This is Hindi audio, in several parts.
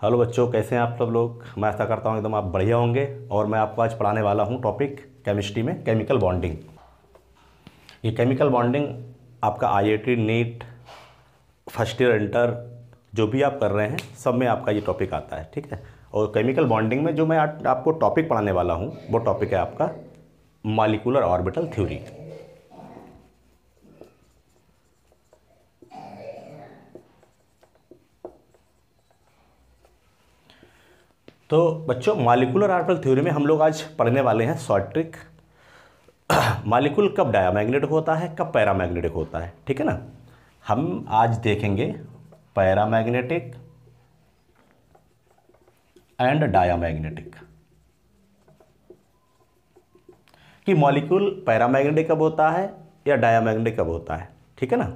हेलो बच्चों, कैसे हैं आप सब लोग। मैं आशा करता हूँ एकदम आप बढ़िया होंगे। और मैं आपको आज पढ़ाने वाला हूँ टॉपिक केमिस्ट्री में केमिकल बॉन्डिंग। ये केमिकल बॉन्डिंग आपका IIT NEET first year inter जो भी आप कर रहे हैं सब में आपका ये टॉपिक आता है, ठीक है। और केमिकल बॉन्डिंग में जो मैं आपको टॉपिक पढ़ाने वाला हूँ वो टॉपिक है आपका मॉलिक्यूलर ऑर्बिटल थ्योरी। तो बच्चों, मॉलिक्यूलर ऑर्बिटल थ्योरी में हम लोग आज पढ़ने वाले हैं शॉर्ट ट्रिक। मॉलिक्यूल कब डायमैग्नेटिक होता है, कब पैरामैग्नेटिक होता है, ठीक है ना। हम आज देखेंगे पैरामैग्नेटिक एंड डायमैग्नेटिक कि मॉलिक्यूल पैरामैग्नेटिक कब होता है या डायमैग्नेटिक कब होता है, ठीक है ना।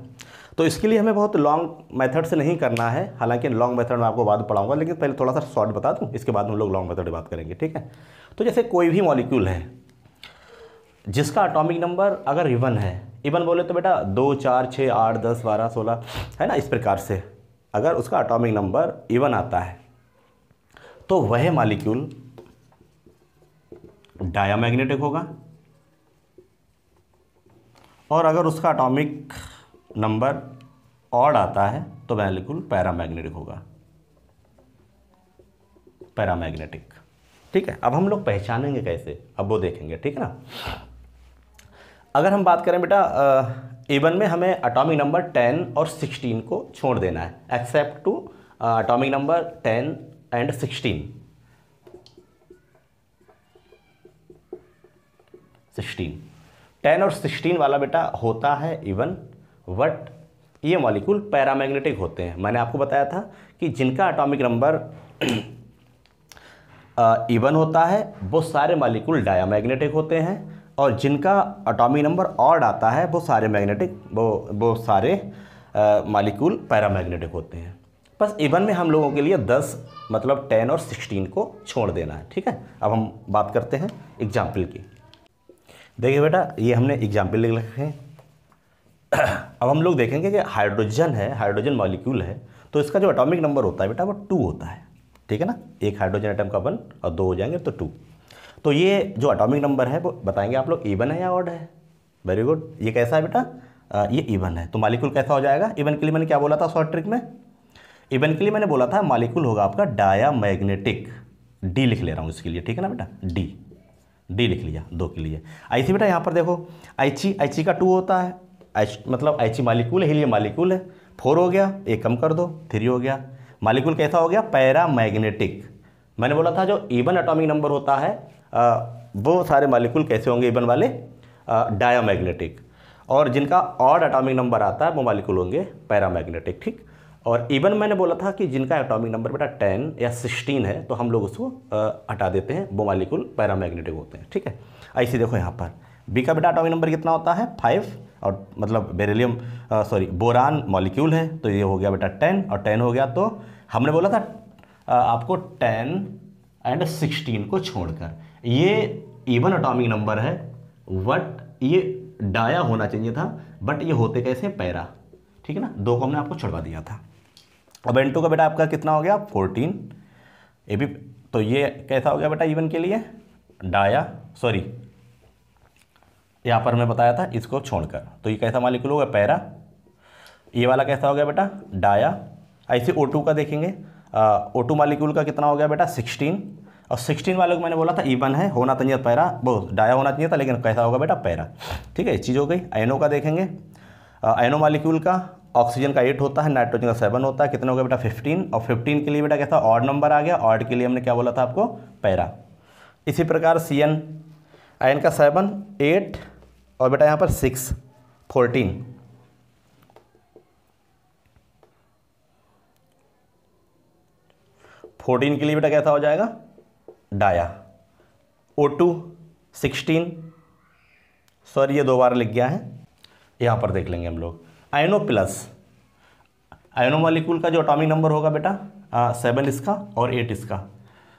तो इसके लिए हमें बहुत लॉन्ग मेथड से नहीं करना है, हालांकि लॉन्ग मेथड मैं आपको बाद में पढ़ाऊंगा, लेकिन पहले थोड़ा सा शॉर्ट बता दूं, इसके बाद हम लोग लॉन्ग मेथड की बात करेंगे, ठीक है। तो जैसे कोई भी मॉलिक्यूल है जिसका एटॉमिक नंबर अगर इवन है, इवन बोले तो बेटा 2 4 6 8 10 12 16 है ना, इस प्रकार से अगर उसका एटॉमिक नंबर इवन आता है तो वह मॉलिक्यूल डायमैग्नेटिक होगा। और अगर उसका एटॉमिक नंबर ऑड आता है तो मॉलिक्यूल पैरामैग्नेटिक होगा, पैरामैग्नेटिक, ठीक है। अब हम लोग पहचानेंगे कैसे, अब वो देखेंगे, ठीक है ना। अगर हम बात करें बेटा इवन में हमें एटॉमिक नंबर 10 और 16 को छोड़ देना है, except two atomic number 10 and 16। 10 और 16 वाला बेटा होता है इवन, बट ये मॉलिक्यूल पैरामैग्नेटिक होते हैं। मैंने आपको बताया था कि जिनका एटॉमिक नंबर इवन होता है वो सारे मॉलिक्यूल डायमैग्नेटिक होते हैं, और जिनका एटॉमिक नंबर ऑड आता है वो सारे मैग्नेटिक वो सारे मॉलिक्यूल पैरामैग्नेटिक होते हैं। बस इवन में हम लोगों के लिए 10 मतलब 10 और 16 को छोड़ देना है, ठीक है। अब हम बात करते हैं एग्जाम्पल की। देखिए बेटा, ये हमने एग्जाम्पल लिख रखे हैं। अब हम लोग देखेंगे कि हाइड्रोजन है, हाइड्रोजन मॉलिक्यूल है, तो इसका जो एटॉमिक नंबर होता है बेटा वो 2 होता है, ठीक है ना। एक हाइड्रोजन एटम का 1 और 2 हो जाएंगे तो 2। तो ये जो एटॉमिक नंबर है वो बताएंगे आप लोग इवन है या ऑड है। Very good. ये कैसा है बेटा, ये इवन है, तो मॉलिक्यूल कैसा हो जाएगा। इवन के लिए मैंने क्या बोला था शॉर्ट ट्रिक में, इवन के लिए मैंने बोला था मॉलिक्यूल होगा आपका डायमैग्नेटिक। डी लिख ले रहा हूँ इसके लिए, ठीक है ना बेटा, डी लिख लिया 2 के लिए। ऐसी बेटा यहाँ पर देखो आईची का 2 होता है, मतलब आईची मॉलिक्यूल है, हीलियम मॉलिक्यूल है, 4 हो गया, एक कम कर दो 3 हो गया। मॉलिक्यूल कैसा हो गया, पैरामैग्नेटिक। मैंने बोला था जो इवन एटॉमिक नंबर होता है वो सारे मॉलिक्यूल कैसे होंगे, इवन वाले डायमैग्नेटिक, और जिनका ऑड एटॉमिक नंबर आता है वो मॉलिक्यूल होंगे पैरामैग्नेटिक, ठीक। और इवन मैंने बोला था कि जिनका एटॉमिक नंबर बेटा 10 या 16 है तो हम लोग उसको हटा देते हैं, वो मॉलिक्यूल पैरामैग्नेटिक होते हैं, ठीक है। ऐसे देखो यहाँ पर बी का बेटा एटॉमिक नंबर कितना होता है 5, और मतलब बेरिलियम बोरान मॉलिक्यूल है तो ये हो गया बेटा 10 और 10 हो गया। तो हमने बोला था आपको 10 एंड 16 को छोड़कर, ये इवन एटॉमिक नंबर है, बट ये डाया होना चाहिए था, बट ये होते कैसे पैरा, ठीक है ना। 2 को हमने आपको छुड़वा दिया था। अब N2 का बेटा आपका कितना हो गया 14, ये भी, तो ये कैसा हो गया बेटा इवन के लिए डाया, सॉरी यहाँ पर मैं बताया था इसको छोड़कर, तो ये कैसा मॉलिक्यूल होगा पैरा। ये वाला कैसा हो गया बेटा डाया। ऐसे O2 का देखेंगे, O2 मॉलिक्यूल का कितना हो गया बेटा 16, और 16 वाले को मैंने बोला था इवन है, होना चाहिए पैरा, वो डाया होना चाहिए था, लेकिन कैसा होगा बेटा पैरा, ठीक है। चीज़ हो गई। आयनो का देखेंगे, आयनो मॉलिक्यूल का ऑक्सीजन का 8 होता है, नाइट्रोजन का 7 होता है, कितना हो गया बेटा 15, और 15 के लिए बेटा कैसा ऑड नंबर आ गया, ऑड के लिए हमने क्या बोला था आपको पैरा। इसी प्रकार CN, आयन का 7 8 और बेटा यहाँ पर 6 14, के लिए बेटा कैसा हो जाएगा डाया। O2 16, सॉरी ये 2 बार लिख गया है, यहाँ पर देख लेंगे हम लोग। आयनो प्लस, आयनो मॉलिक्यूल का जो एटॉमिक नंबर होगा बेटा 7 इसका और 8 इसका,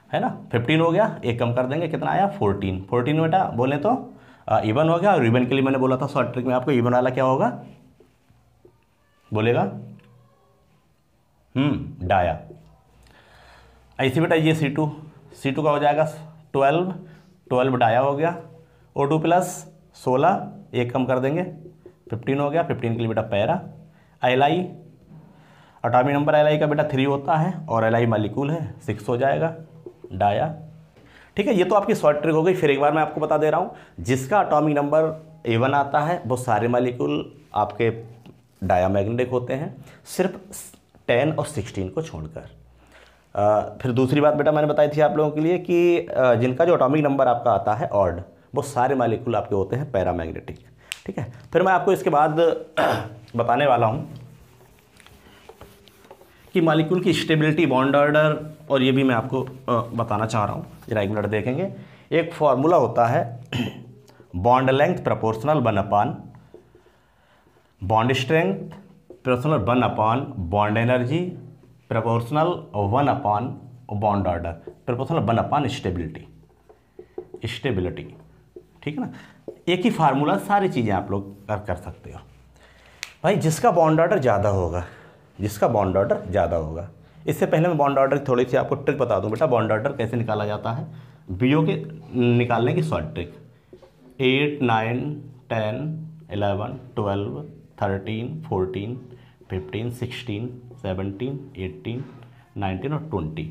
है ना। 15 हो गया, एक कम कर देंगे, कितना आया 14 बेटा बोले तो इवन हो गया। और इवन के लिए मैंने बोला था शॉर्ट ट्रिक में आपको, इवन वाला क्या होगा बोलेगा डाया। ऐसे बेटा ये C2 का हो जाएगा 12 डाया हो गया, O2 प्लस 16, एक कम कर देंगे 15 हो गया, 15 के लिए बेटा para. Li atomic number Li का बेटा 3 होता है और Li मालिक्यूल है 6 हो जाएगा डाया। ठीक है, ये तो आपकी शॉर्ट ट्रिक हो गई। फिर एक बार मैं आपको बता दे रहा हूँ, जिसका एटॉमिक नंबर A1 आता है वो सारे मालिक्यूल आपके डायामैग्नेटिक होते हैं, सिर्फ 10 और 16 को छोड़कर। फिर दूसरी बात बेटा मैंने बताई थी आप लोगों के लिए कि जिनका जो एटॉमिक नंबर आपका आता है ऑड, वो सारे मालिक्यूल आपके होते हैं पैरामैग्नेटिक। ठीक है, फिर मैं आपको इसके बाद बताने वाला हूँ कि मालिक्यूल की स्टेबिलिटी, बॉन्ड ऑर्डर, और ये भी मैं आपको बताना चाह रहा हूँ। जरा एक मिनट देखेंगे। एक फॉर्मूला होता है bond length proportional 1/, bond strength proportional 1/, bond energy proportional 1/, bond order proportional 1/, stability. ठीक है ना, एक ही फार्मूला सारी चीज़ें आप लोग कर सकते हो। भाई जिसका बॉन्ड ऑर्डर ज़्यादा होगा, जिसका बॉन्ड ऑर्डर ज़्यादा होगा, इससे पहले मैं बॉन्ड ऑर्डर की थोड़ी सी आपको ट्रिक बता दूं बेटा। बॉन्ड ऑर्डर कैसे निकाला जाता है, बीओ के निकालने की शॉर्ट ट्रिक। 8, 9, 10, 11, 12, 13, 14, 15, 16, 17, 18, 19 और 20।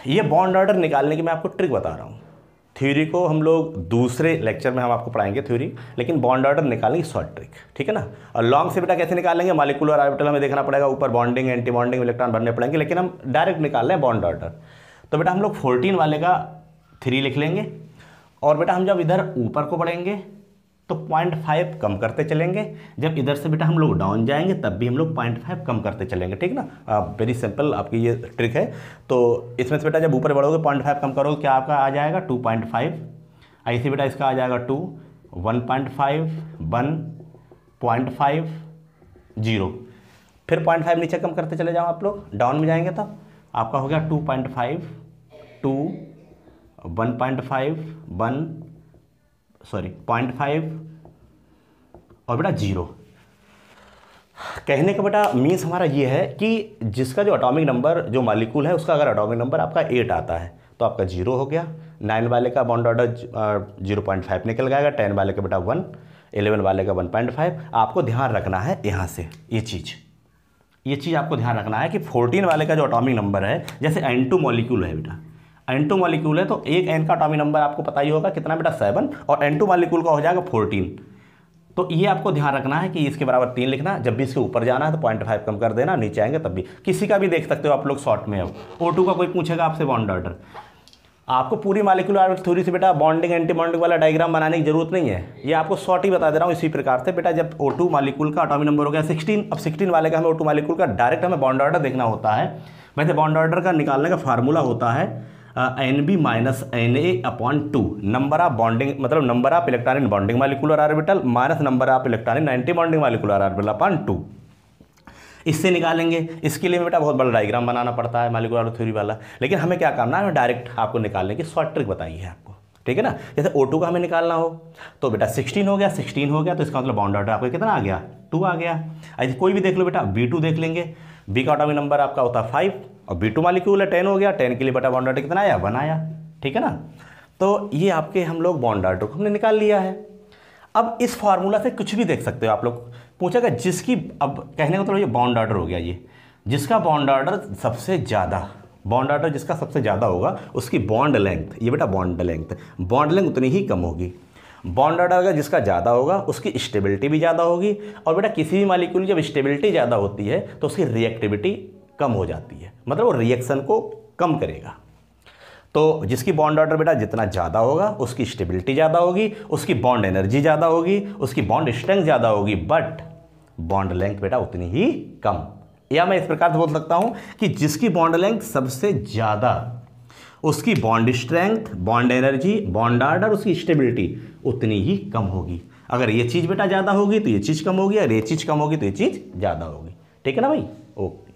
ये बॉन्ड ऑर्डर निकालने की मैं आपको ट्रिक बता रहा हूँ। थ्योरी को हम लोग दूसरे लेक्चर में हम आपको पढ़ाएंगे थ्योरी, लेकिन बॉन्ड ऑर्डर निकालने की शॉर्ट ट्रिक। ठीक है ना, और लॉन्ग से बेटा कैसे निकालेंगे, मॉलिक्यूल और ऑर्बिटल हमें देखना पड़ेगा, ऊपर बॉन्डिंग एंटी बॉन्डिंग इलेक्ट्रॉन भरने पड़ेंगे, लेकिन हम डायरेक्ट निकाल रहे हैं बॉन्ड ऑर्डर। तो बेटा हम लोग 14 वाले का 3 लिख लेंगे, और बेटा हम जब इधर ऊपर को बढ़ेंगे तो 0.5 कम करते चलेंगे, जब इधर से बेटा हम लोग डाउन जाएंगे तब भी हम लोग 0.5 कम करते चलेंगे। ठीक ना, वेरी सिंपल आपकी ये ट्रिक है। तो इसमें से बेटा जब ऊपर बढ़ोगे 0.5 कम करोगे, क्या आपका आ जाएगा 2.5, ऐसे बेटा इसका आ जाएगा 2, 1.5, 1, 0.5, 0, फिर 0.5 नीचे कम करते चले जाओ आप लोग, डाउन में जाएंगे तो आपका हो गया 2.5, 2, 1.5, 1, सॉरी 0.5 और बेटा 0। कहने का बेटा मीन्स हमारा ये है कि जिसका जो एटॉमिक नंबर, जो मॉलिक्यूल है उसका अगर एटॉमिक नंबर आपका 8 आता है तो आपका 0 हो गया। 9 वाले का बॉन्ड ऑर्डर 0.5 निकल जाएगा, 10 वाले का बेटा 1, 11 वाले का 1.5। आपको ध्यान रखना है यहाँ से ये चीज़ आपको ध्यान रखना है कि 14 वाले का जो एटॉमिक नंबर है, जैसे N2 मॉलिक्यूल है बेटा, N2 मॉलिक्यूल है तो एक N का एटॉमिक नंबर आपको पता ही होगा कितना बेटा 7, और N2 मॉलिक्यूल का हो जाएगा 14। तो ये आपको ध्यान रखना है कि इसके बराबर 3 लिखना। जब भी इसके ऊपर जाना है तो 0.5 कम कर देना, नीचे आएंगे तब भी। किसी का भी देख सकते हो आप लोग शॉर्ट में। अब O2 का कोई पूछेगा आपसे बॉन्ड ऑर्डर, आपको पूरी मॉलिक्यूलर ऑर्बिटल थ्योरी से बेटा बॉन्डिंग एंटी बॉन्डिंग वाला डायग्राम बनाने की जरूरत नहीं है, ये आपको शॉर्ट ही बता दे रहा हूँ। इसी प्रकार से बेटा जब O2 मॉलिक्यूल का एटॉमिक नंबर हो गया 16, अब 16 वाले का हमें O2 मॉलिक्यूल का डायरेक्ट हमें बॉन्ड ऑर्डर देखना होता है। वैसे बॉन्ड ऑर्डर का निकालने का फार्मूला होता है NB minus Na/2, number of bonding, मतलब number of electron in bonding molecular orbital minus number of electron in antibonding molecular orbital upon 2। इससे निकालेंगे। इसके लिए बेटा बहुत बड़ा डायग्राम बनाना पड़ता है मॉलिक्यूलर थ्योरी वाला, लेकिन हमें क्या करना है, हमें डायरेक्ट आपको निकालने की शॉर्ट ट्रिक बताई है आपको। ठीक है ना, जैसे O2 का हमें निकालना हो तो बेटा 16 हो गया, 16 हो गया तो इसका मतलब बॉन्ड ऑर्डर आपका कितना आ गया 2 आ गया। ऐसे कोई भी देख लो बेटा, B2 देख लेंगे, B का एटॉमिक नंबर आपका होता है 5 और B2 मॉलिक्यूल है 10 हो गया, 10 के लिए बेटा बॉन्ड ऑर्डर कितना आया 1 आया। ठीक है ना, तो ये आपके हम लोग बॉन्ड ऑर्डर को हमने निकाल लिया है। अब इस फार्मूला से कुछ भी देख सकते हो आप लोग। पूछेगा जिसकी, अब कहने का मतलब ये बॉन्ड ऑर्डर हो गया, ये जिसका बॉन्ड ऑर्डर सबसे ज़्यादा, बॉन्ड ऑर्डर जिसका सबसे ज़्यादा होगा उसकी बॉन्ड लेंथ, ये बेटा बॉन्ड लेंथ उतनी ही कम होगी। बॉन्ड ऑर्डर अगर जिसका ज़्यादा होगा उसकी स्टेबिलिटी भी ज़्यादा होगी, और बेटा किसी भी मॉलिक्यूल जब स्टेबिलिटी ज़्यादा होती है तो उसकी रिएक्टिविटी कम हो जाती है, मतलब वो रिएक्शन को कम करेगा। तो जिसकी बॉन्ड ऑर्डर बेटा जितना ज़्यादा होगा उसकी स्टेबिलिटी ज़्यादा होगी, उसकी बॉन्ड एनर्जी ज़्यादा होगी, उसकी बॉन्ड स्ट्रेंथ ज़्यादा होगी, बट बॉन्ड लेंथ बेटा उतनी ही कम। या मैं इस प्रकार से बोल सकता हूँ कि जिसकी बॉन्ड लेंथ सबसे ज़्यादा, उसकी bond strength, bond energy, bond order, उसकी स्टेबिलिटी उतनी ही कम होगी। अगर ये चीज़ बेटा ज़्यादा होगी तो ये चीज़ कम होगी, अगर ये चीज़ कम होगी तो ये चीज़ ज़्यादा होगी। ठीक है ना भाई, ओके।